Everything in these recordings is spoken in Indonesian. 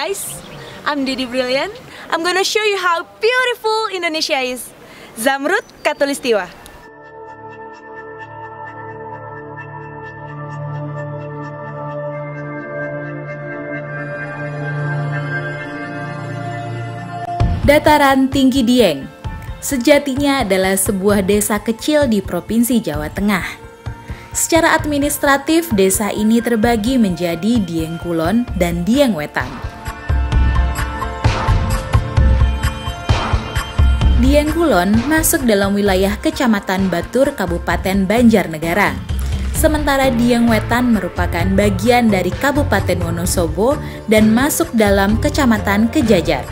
guys, I'm Didi Brilliant. I'm gonna show you how beautiful Indonesia is. Zamrud Khatulistiwa. Dataran Tinggi Dieng sejatinya adalah sebuah desa kecil di Provinsi Jawa Tengah. Secara administratif, desa ini terbagi menjadi Dieng Kulon dan Dieng Wetan. Dieng Kulon masuk dalam wilayah Kecamatan Batur, Kabupaten Banjarnegara. Sementara Dieng Wetan merupakan bagian dari Kabupaten Wonosobo dan masuk dalam Kecamatan Kejajar.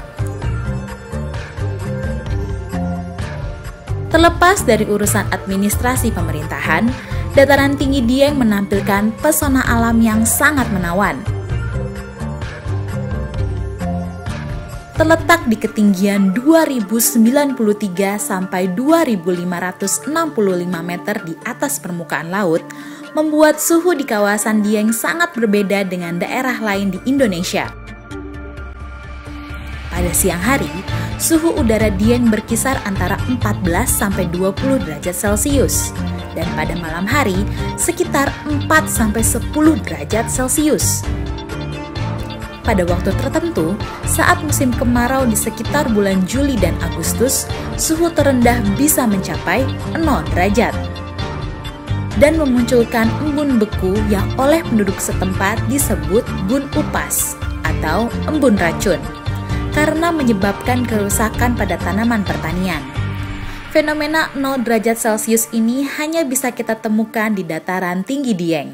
Terlepas dari urusan administrasi pemerintahan, Dataran Tinggi Dieng menampilkan pesona alam yang sangat menawan. Terletak di ketinggian 2093 sampai 2565 meter di atas permukaan laut, membuat suhu di kawasan Dieng sangat berbeda dengan daerah lain di Indonesia. Pada siang hari, suhu udara Dieng berkisar antara 14 sampai 20 derajat Celcius. Dan pada malam hari sekitar 4 sampai 10 derajat Celcius. Pada waktu tertentu, saat musim kemarau di sekitar bulan Juli dan Agustus, suhu terendah bisa mencapai 0 derajat. Dan memunculkan embun beku yang oleh penduduk setempat disebut bun upas atau embun racun, karena menyebabkan kerusakan pada tanaman pertanian. Fenomena 0 derajat Celcius ini hanya bisa kita temukan di Dataran Tinggi Dieng.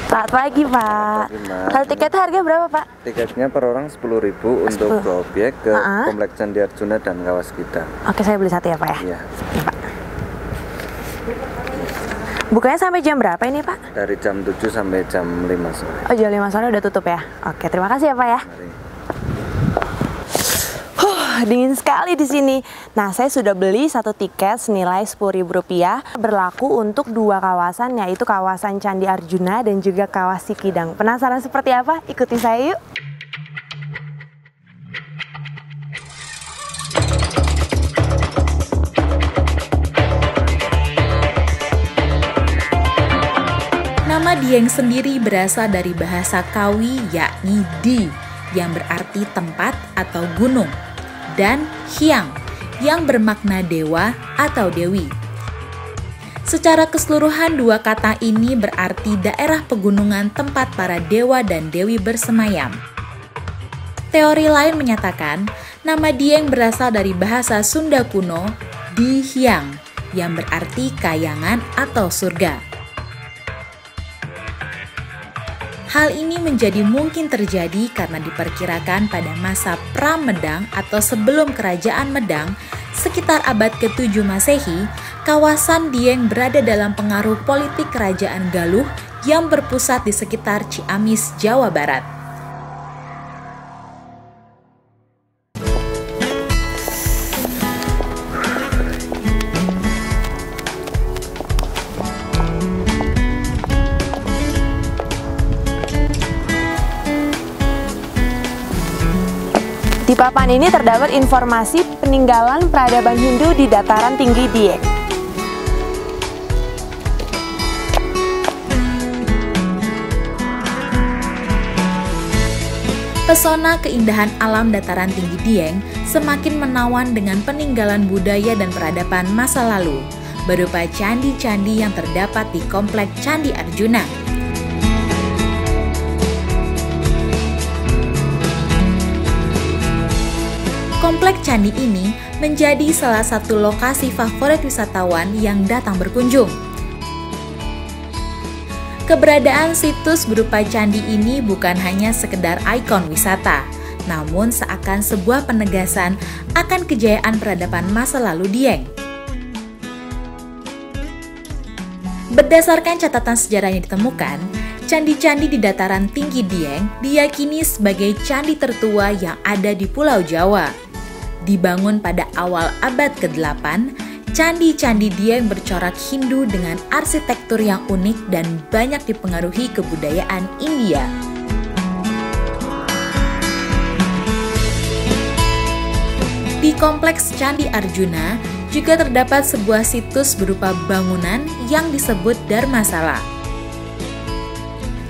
Selamat pagi, Pak. Kalau tiket harga berapa, Pak? Tiketnya per orang 10.000 untuk ke objek ke Kompleks Candi Arjuna dan Kawaskita. Oke, saya beli satu ya, Pak ya? Iya. Ya, Pak. Bukanya sampai jam berapa ini, Pak? Dari jam 7 sampai jam 5 sore. Oh, jam 5 sore udah tutup ya? Oke, terima kasih ya, Pak ya. Mari. Dingin sekali di sini. Nah, saya sudah beli satu tiket senilai Rp10.000, berlaku untuk dua kawasan, yaitu kawasan Candi Arjuna dan juga Kawasikidang. Penasaran seperti apa? Ikuti saya yuk. Nama Dieng sendiri berasal dari bahasa Kawi yakni di, yang berarti tempat atau gunung, dan hyang, yang bermakna dewa atau dewi. Secara keseluruhan dua kata ini berarti daerah pegunungan tempat para dewa dan dewi bersemayam. Teori lain menyatakan nama Dieng berasal dari bahasa Sunda kuno di hyang, yang berarti kayangan atau surga. Hal ini menjadi mungkin terjadi karena diperkirakan pada masa pra-Medang atau sebelum Kerajaan Medang, sekitar abad ke-7 Masehi, kawasan Dieng berada dalam pengaruh politik Kerajaan Galuh yang berpusat di sekitar Ciamis, Jawa Barat. Di papan ini terdapat informasi peninggalan peradaban Hindu di Dataran Tinggi Dieng. Pesona keindahan alam Dataran Tinggi Dieng semakin menawan dengan peninggalan budaya dan peradaban masa lalu, berupa candi-candi yang terdapat di Kompleks Candi Arjuna. Kompleks candi ini menjadi salah satu lokasi favorit wisatawan yang datang berkunjung. Keberadaan situs berupa candi ini bukan hanya sekedar ikon wisata, namun seakan sebuah penegasan akan kejayaan peradaban masa lalu Dieng. Berdasarkan catatan sejarah yang ditemukan, candi-candi di Dataran Tinggi Dieng diyakini sebagai candi tertua yang ada di Pulau Jawa. Dibangun pada awal abad ke-8, Candi-candi Dieng bercorak Hindu dengan arsitektur yang unik dan banyak dipengaruhi kebudayaan India. Di kompleks Candi Arjuna juga terdapat sebuah situs berupa bangunan yang disebut Dharmasala.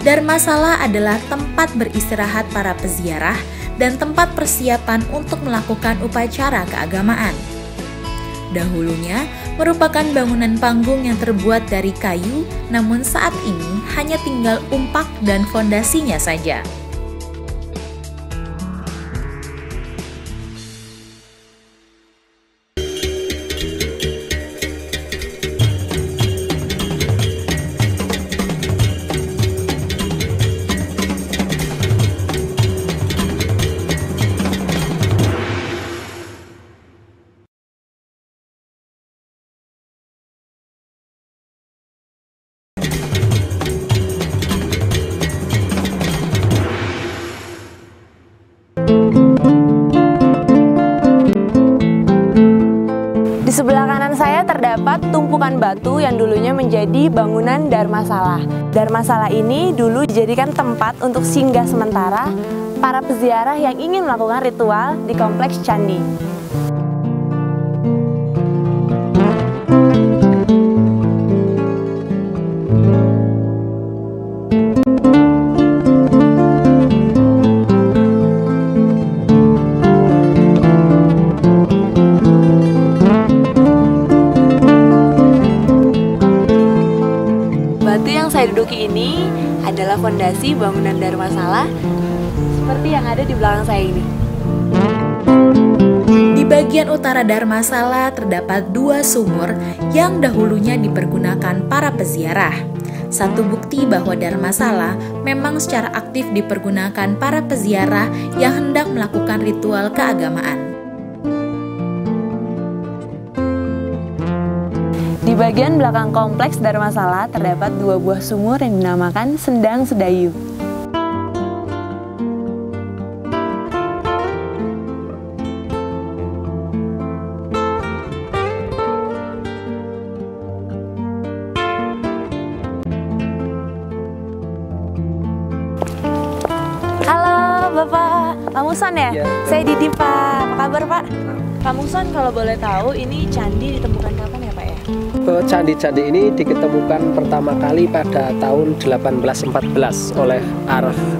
Dharmasala adalah tempat beristirahat para peziarah dan tempat persiapan untuk melakukan upacara keagamaan. Dahulunya merupakan bangunan panggung yang terbuat dari kayu, namun saat ini hanya tinggal umpak dan fondasinya saja. Di sebelah kanan saya terdapat tumpukan batu yang dulunya menjadi bangunan Dharmasala. Dharmasala ini dulu dijadikan tempat untuk singgah sementara para peziarah yang ingin melakukan ritual di kompleks candi. Batu yang saya duduki ini adalah fondasi bangunan Dharmasala seperti yang ada di belakang saya ini. Di bagian utara Dharmasala terdapat dua sumur yang dahulunya dipergunakan para peziarah. Satu bukti bahwa Dharmasala memang secara aktif dipergunakan para peziarah yang hendak melakukan ritual keagamaan. Di bagian belakang kompleks Dharmasala terdapat dua buah sumur yang dinamakan Sendang Sedayu. Halo Bapak, Pak Muson ya? Ya. Saya Didi Pak, apa kabar Pak? Pak Muson, kalau boleh tahu ini candi ditemukan kapan ya Pak ya? Candi-candi ini diketemukan pertama kali pada tahun 1814 oleh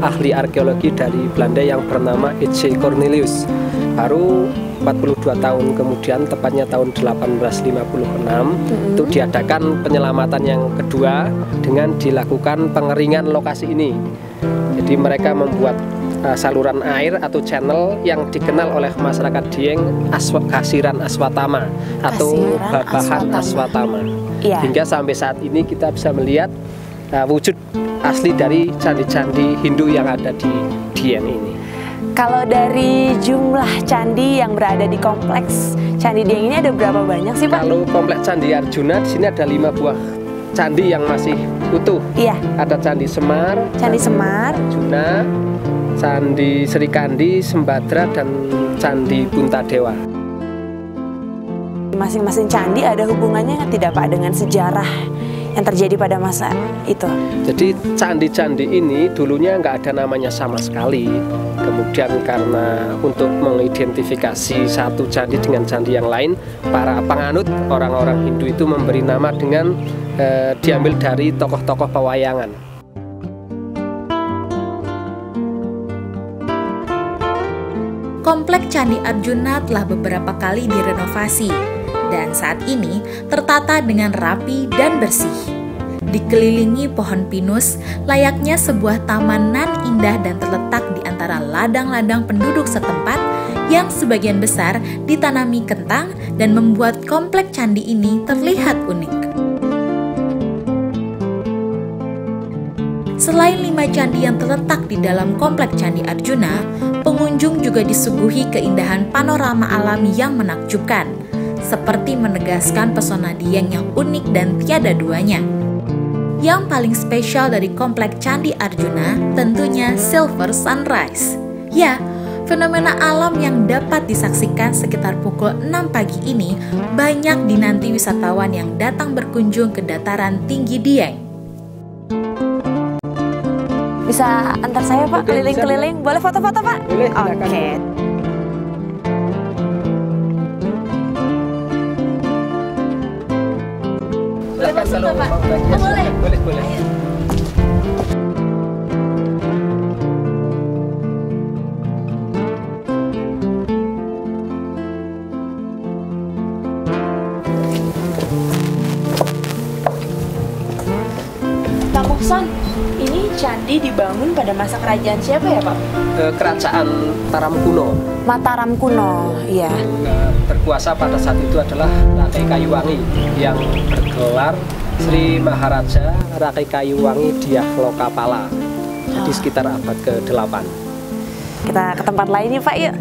ahli arkeologi dari Belanda yang bernama H.C. Cornelius. Baru 42 tahun kemudian, tepatnya tahun 1856, itu diadakan penyelamatan yang kedua dengan dilakukan pengeringan lokasi ini. Jadi mereka membuat saluran air atau channel yang dikenal oleh masyarakat Dieng Kasiran Aswatama atau babahan Aswatama. Iya. Hingga sampai saat ini kita bisa melihat wujud asli dari candi-candi Hindu yang ada di Dieng ini. Kalau dari jumlah candi yang berada di kompleks Candi Dieng ini ada berapa banyak sih Pak? Kalau kompleks Candi Arjuna, di sini ada 5 buah candi yang masih utuh. Iya. Ada Candi Semar, Candi Semar, Arjuna, Candi Serikandi, Sembadra, dan Candi Puntadewa. Masing-masing candi ada hubungannya tidak Pak dengan sejarah yang terjadi pada masa itu? Jadi candi-candi ini dulunya nggak ada namanya sama sekali. Kemudian karena untuk mengidentifikasi satu candi dengan candi yang lain, para penganut orang-orang Hindu itu memberi nama dengan diambil dari tokoh-tokoh pewayangan. Kompleks Candi Arjuna telah beberapa kali direnovasi dan saat ini tertata dengan rapi dan bersih. Dikelilingi pohon pinus, layaknya sebuah taman nan indah dan terletak di antara ladang-ladang penduduk setempat yang sebagian besar ditanami kentang dan membuat kompleks candi ini terlihat unik. Selain 5 candi yang terletak di dalam kompleks Candi Arjuna, pengunjung juga disuguhi keindahan panorama alam yang menakjubkan, seperti menegaskan pesona Dieng yang unik dan tiada duanya. Yang paling spesial dari kompleks Candi Arjuna tentunya Silver Sunrise. Ya, Fenomena alam yang dapat disaksikan sekitar pukul 6 pagi ini banyak dinanti wisatawan yang datang berkunjung ke dataran tinggi Dieng. Bisa antar saya Pak keliling-keliling? Boleh foto-foto Pak? Boleh, Oke. Boleh masuk Pak? Boleh. Boleh. Pak Mukson, ini candi dibangun pada masa kerajaan siapa ya Pak? Kerajaan Mataram kuno. Mataram kuno, iya. Berkuasa pada saat itu adalah Rakai Kayuwangi yang bergelar Sri Maharaja Rakai Kayuwangi Dyah Lokapala. Jadi sekitar abad ke-8. Kita ke tempat lain nih Pak, yuk.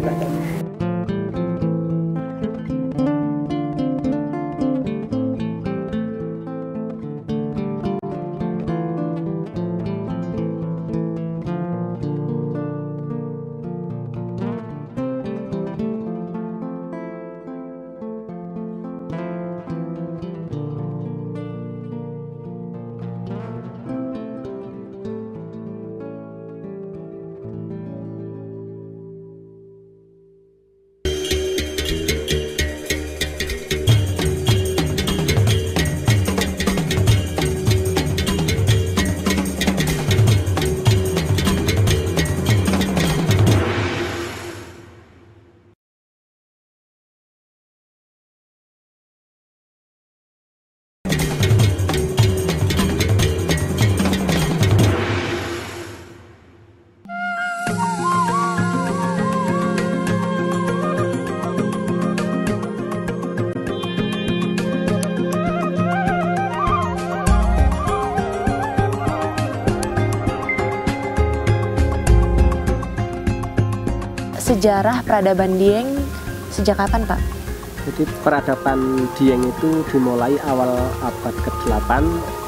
Sejarah peradaban Dieng sejak kapan Pak? Jadi peradaban Dieng itu dimulai awal abad ke-8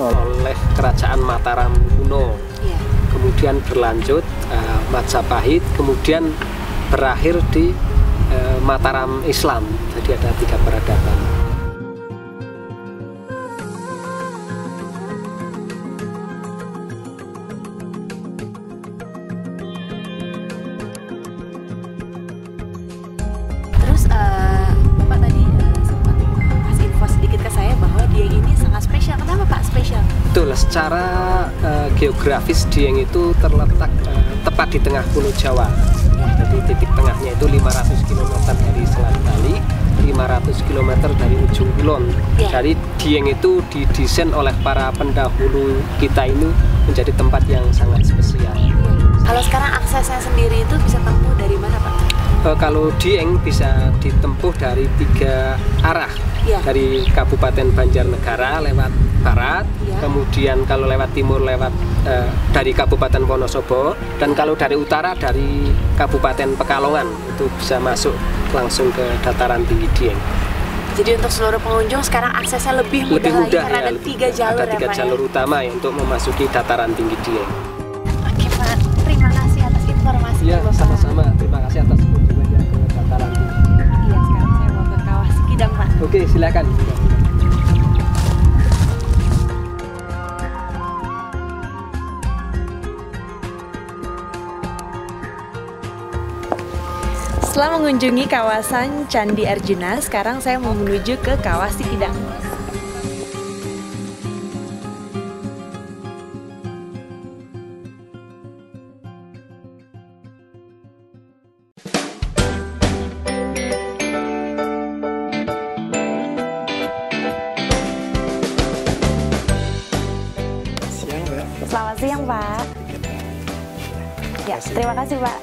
oleh Kerajaan Mataram kuno. Iya. Kemudian berlanjut Majapahit, kemudian berakhir di Mataram Islam. Jadi ada 3 peradaban. Terus Bapak tadi sempat kasih info sedikit ke saya bahwa Dieng ini sangat spesial. Kenapa Pak spesial? Betul, secara geografis Dieng itu terletak tepat di tengah Pulau Jawa. Jadi titik tengahnya itu 500 km dari Selat Bali, 500 km dari ujung kulon. Jadi Dieng itu didesain oleh para pendahulu kita ini menjadi tempat yang sangat spesial. Kalau sekarang aksesnya sendiri itu bisa tempuh dari mana Pak? Kalau Dieng bisa ditempuh dari 3 arah. Dari Kabupaten Banjarnegara lewat barat, kemudian kalau lewat timur lewat dari Kabupaten Wonosobo, dan kalau dari utara dari Kabupaten Pekalongan itu bisa masuk langsung ke dataran tinggi Dieng. Jadi untuk seluruh pengunjung sekarang aksesnya lebih mudah lagi karena ada 3 jalur ada 3 jalur utama ya untuk memasuki dataran tinggi Dieng. Oke Pak, terima kasih atas informasinya Ya, Bapak. sama-sama. Terima kasih atas kunjungannya ke dataran tinggi. Iya, sekarang saya mau ke Kawah Sikidang Pak. Oke, silakan. Setelah mengunjungi kawasan Candi Arjuna, sekarang saya mau menuju ke Kawah Sikidang. Selamat siang Pak. Ya, terima kasih Pak.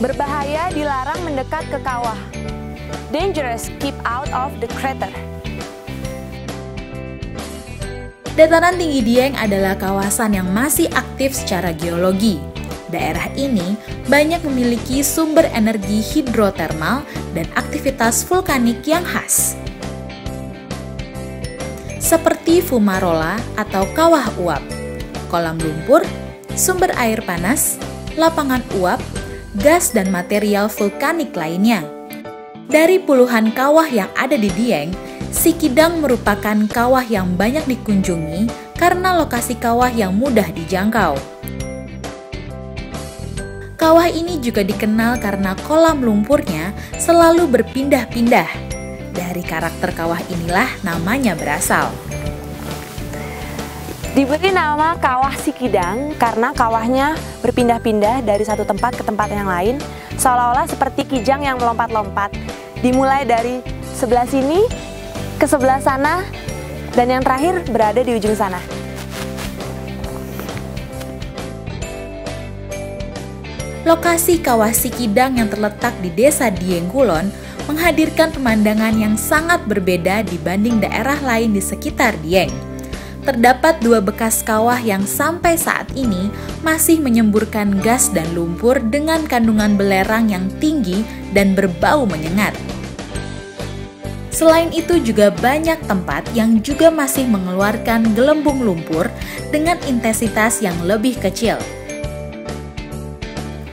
Berbahaya, dilarang mendekat ke kawah. Dangerous, keep out of the crater. Dataran tinggi Dieng adalah kawasan yang masih aktif secara geologi. Daerah ini banyak memiliki sumber energi hidrotermal dan aktivitas vulkanik yang khas. seperti fumarola atau kawah uap, kolam lumpur, sumber air panas, lapangan uap, gas dan material vulkanik lainnya. Dari puluhan kawah yang ada di Dieng, Sikidang merupakan kawah yang banyak dikunjungi karena lokasi kawah yang mudah dijangkau. Kawah ini juga dikenal karena kolam lumpurnya selalu berpindah-pindah. Dari karakter kawah inilah namanya berasal. Diberi nama Kawah Sikidang karena kawahnya berpindah-pindah dari satu tempat ke tempat yang lain, seolah-olah seperti kijang yang melompat-lompat. Dimulai dari sebelah sini ke sebelah sana, dan yang terakhir berada di ujung sana. Lokasi Kawah Sikidang yang terletak di Desa Dieng Kulon menghadirkan pemandangan yang sangat berbeda dibanding daerah lain di sekitar Dieng. Terdapat dua bekas kawah yang sampai saat ini masih menyemburkan gas dan lumpur dengan kandungan belerang yang tinggi dan berbau menyengat. Selain itu juga banyak tempat yang juga masih mengeluarkan gelembung lumpur dengan intensitas yang lebih kecil.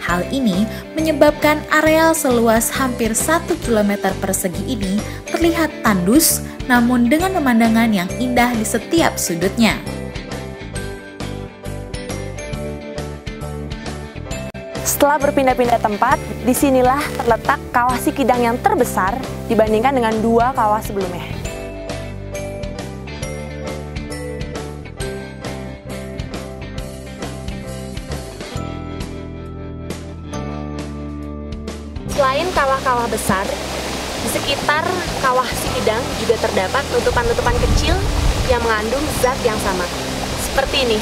Hal ini menyebabkan areal seluas hampir 1 km persegi ini terlihat tandus, namun dengan pemandangan yang indah di setiap sudutnya. Setelah berpindah-pindah tempat, disinilah terletak Kawah Sikidang yang terbesar dibandingkan dengan dua kawah sebelumnya. Selain kawah-kawah besar, di sekitar Kawah Sikidang juga terdapat letupan-letupan kecil yang mengandung zat yang sama. Seperti ini.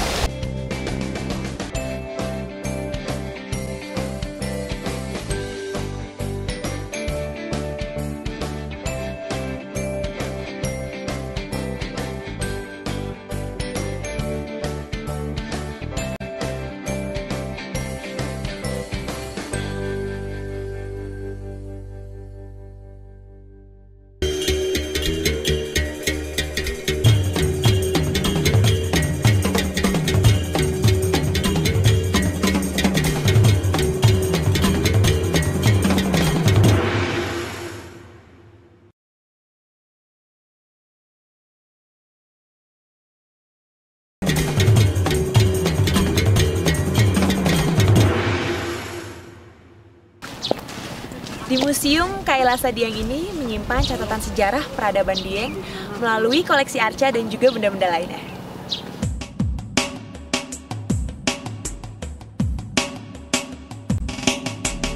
Di Museum Kailasa Dieng ini menyimpan catatan sejarah peradaban Dieng melalui koleksi arca dan juga benda-benda lainnya.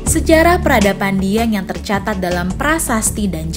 Sejarah peradaban Dieng yang tercatat dalam prasasti dan